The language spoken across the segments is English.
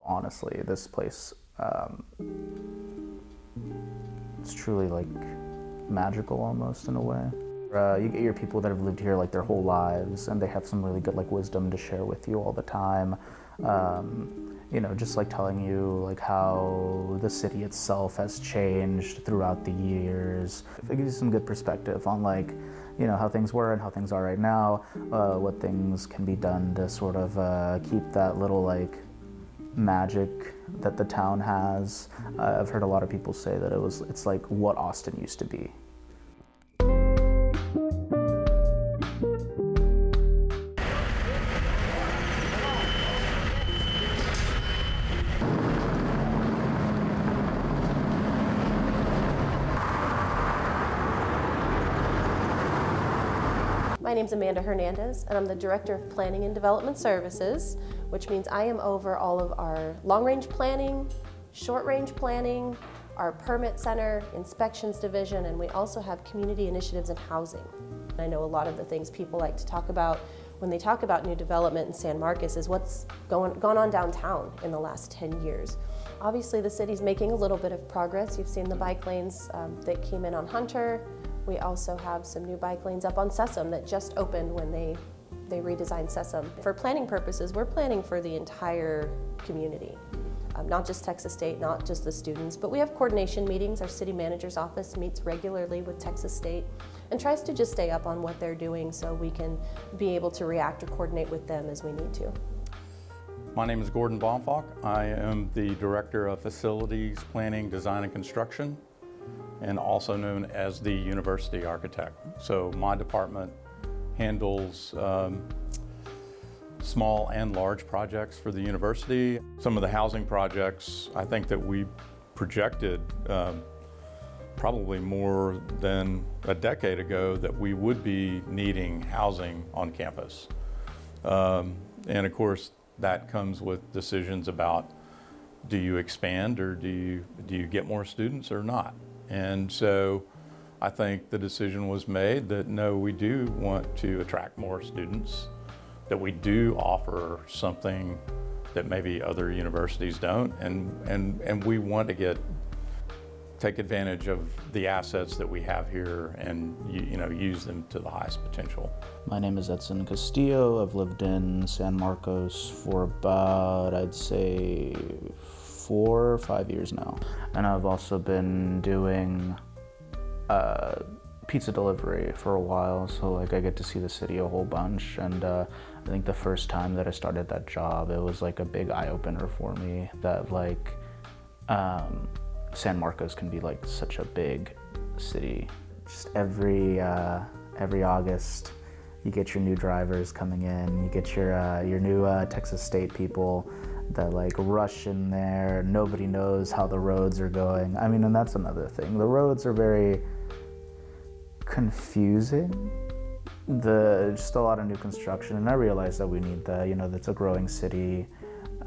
Honestly, this place, it's truly like magical almost in a way. You get your people that have lived here like their whole lives, and they have some really good like wisdom to share with you all the time. You know, just like telling you like how the city itself has changed throughout the years. It gives you some good perspective on like, you know, how things were and how things are right now, what things can be done to sort of keep that little like magic that the town has. I've heard a lot of people say that it's like what Austin used to be. My name is Amanda Hernandez, and I'm the Director of Planning and Development Services, which means I am over all of our long-range planning, short-range planning, our permit center, inspections division, and we also have community initiatives and housing. I know a lot of the things people like to talk about when they talk about new development in San Marcos is what's gone on downtown in the last 10 years. Obviously, the city's making a little bit of progress. You've seen the bike lanes that came in on Hunter. We also have some new bike lanes up on Sessom that just opened when they redesigned Sessom. For planning purposes, we're planning for the entire community, not just Texas State, not just the students, but we have coordination meetings. Our city manager's office meets regularly with Texas State and tries to just stay up on what they're doing so we can be able to react or coordinate with them as we need to. My name is Gordon Baumfalk. I am the Director of Facilities, Planning, Design, and Construction, and also known as the University Architect. So my department handles small and large projects for the university. Some of the housing projects, I think that we projected probably more than a decade ago that we would be needing housing on campus. And of course, that comes with decisions about, do you expand or do you get more students or not? And so I think the decision was made that no, we do want to attract more students, that we do offer something that maybe other universities don't, and we want to take advantage of the assets that we have here and use them to the highest potential. My name is Edson Castillo. I've lived in San Marcos for about, I'd say, 4 or 5 years now. And I've also been doing pizza delivery for a while, so like I get to see the city a whole bunch. And I think the first time that I started that job, it was like a big eye-opener for me that like San Marcos can be like such a big city. Just every August, you get your new drivers coming in, you get your new Texas State people that like rush in there. Nobody knows how the roads are going. I mean, and that's another thing. The roads are very confusing. Just a lot of new construction, and I realize that we need that's a growing city,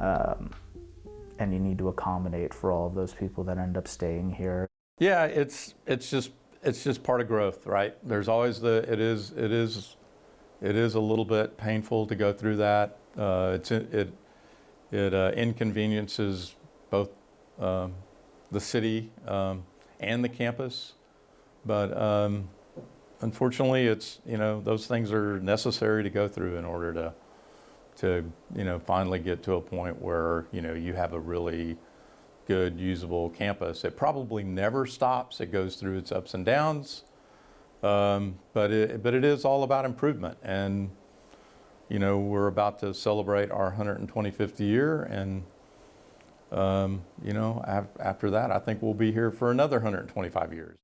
and you need to accommodate for all of those people that end up staying here. Yeah, it's just part of growth, right? There's always it is a little bit painful to go through that. It inconveniences both the city and the campus, but unfortunately, it's those things are necessary to go through in order to finally get to a point where you have a really good, usable campus. It probably never stops. It goes through its ups and downs, but it is all about improvement. And we're about to celebrate our 125th year, and after that, I think we'll be here for another 125 years.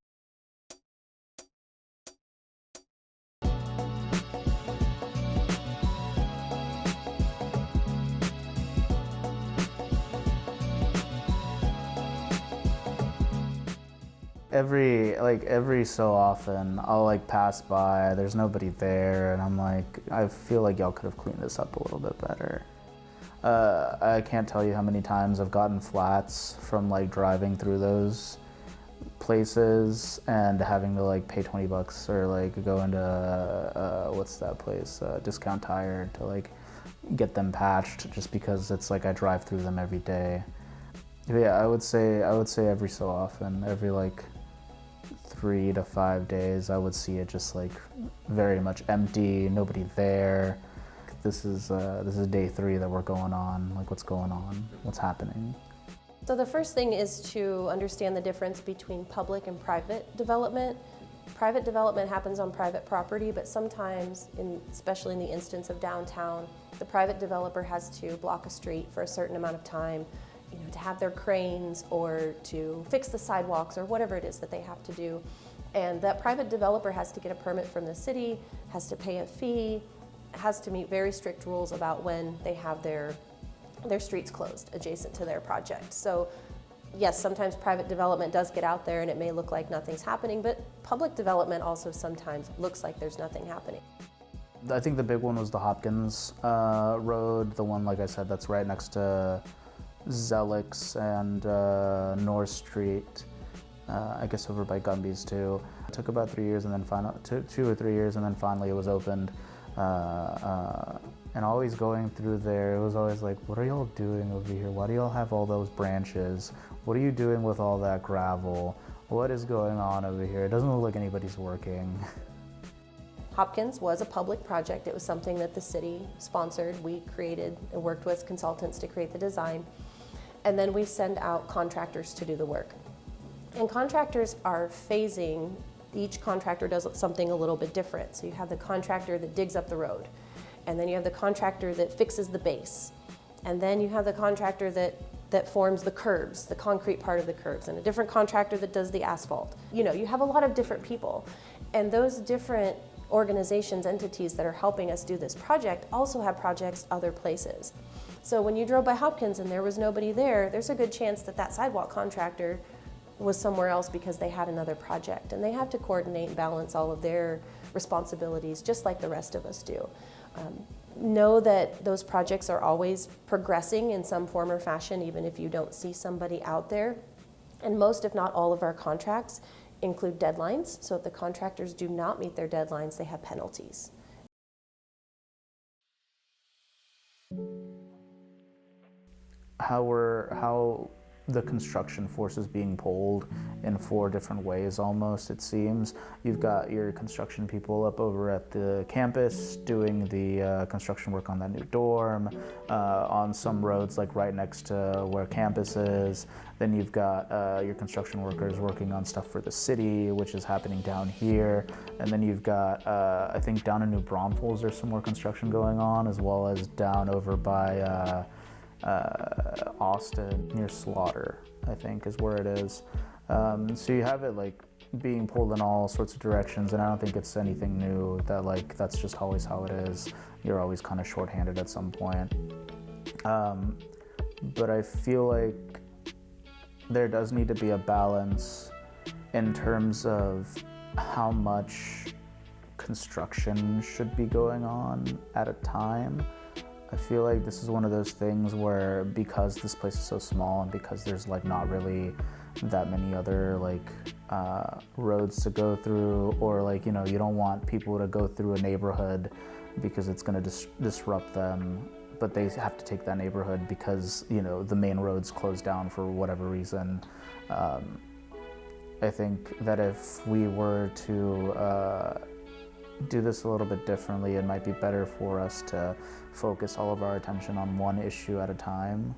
Every so often, I'll like pass by, there's nobody there, and I'm like, I feel like y'all could have cleaned this up a little bit better. I can't tell you how many times I've gotten flats from like driving through those places and having to like pay $20 or like go into what's that place, Discount Tire, to like get them patched just because it's like I drive through them every day. But yeah, I would say every so often, every like 3 to 5 days, I would see it just like very much empty, nobody there. This is day 3 that we're going on. Like, what's going on? What's happening? So the first thing is to understand the difference between public and private development. Private development happens on private property, but sometimes, especially in the instance of downtown, the private developer has to block a street for a certain amount of time, to have their cranes or to fix the sidewalks or whatever it is that they have to do. And that private developer has to get a permit from the city, has to pay a fee, has to meet very strict rules about when they have their streets closed adjacent to their project. So yes, sometimes private development does get out there and it may look like nothing's happening, but public development also sometimes looks like there's nothing happening. I think the big one was the Hopkins Road, the one, like I said, that's right next to Zelix and North Street, I guess over by Gumby's too. It took about 3 years and then 2 or 3 years and then finally it was opened. And always going through there, it was always like, what are y'all doing over here? Why do y'all have all those branches? What are you doing with all that gravel? What is going on over here? It doesn't look like anybody's working. Hopkins was a public project. It was something that the city sponsored. We created and worked with consultants to create the design. And then we send out contractors to do the work. And contractors are phasing. Each contractor does something a little bit different. So you have the contractor that digs up the road. And then you have the contractor that fixes the base. And then you have the contractor that forms the curbs, the concrete part of the curbs, and a different contractor that does the asphalt. You have a lot of different people. And those different organizations, entities that are helping us do this project also have projects other places. So when you drove by Hopkins and there was nobody there, there's a good chance that that sidewalk contractor was somewhere else because they had another project. And they have to coordinate and balance all of their responsibilities just like the rest of us do. Know that those projects are always progressing in some form or fashion, even if you don't see somebody out there. And most, if not all, of our contracts include deadlines. So if the contractors do not meet their deadlines, they have penalties. How the construction force is being pulled in 4 different ways almost, it seems. You've got your construction people up over at the campus doing the construction work on that new dorm, on some roads like right next to where campus is. Then you've got your construction workers working on stuff for the city, which is happening down here. And then you've got, I think down in New Braunfels there's some more construction going on, as well as down over by Austin near Slaughter, I think is where it is. So you have it like being pulled in all sorts of directions, and I don't think it's anything new that like that's just always how it is. You're always kind of shorthanded at some point. But I feel like there does need to be a balance in terms of how much construction should be going on at a time. I feel like this is one of those things where, because this place is so small and because there's like not really that many other like roads to go through, or like, you don't want people to go through a neighborhood because it's going to disrupt them, but they have to take that neighborhood because, the main road's closed down for whatever reason. I think that if we were to do this a little bit differently, it might be better for us to focus all of our attention on one issue at a time.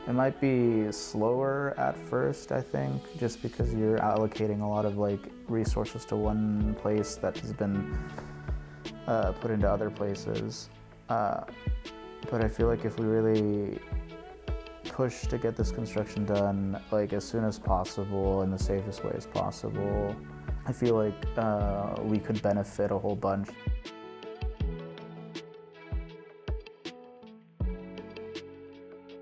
It might be slower at first, I think, just because you're allocating a lot of like resources to one place that has been put into other places. But I feel like if we really push to get this construction done like as soon as possible in the safest way as possible, I feel like we could benefit a whole bunch.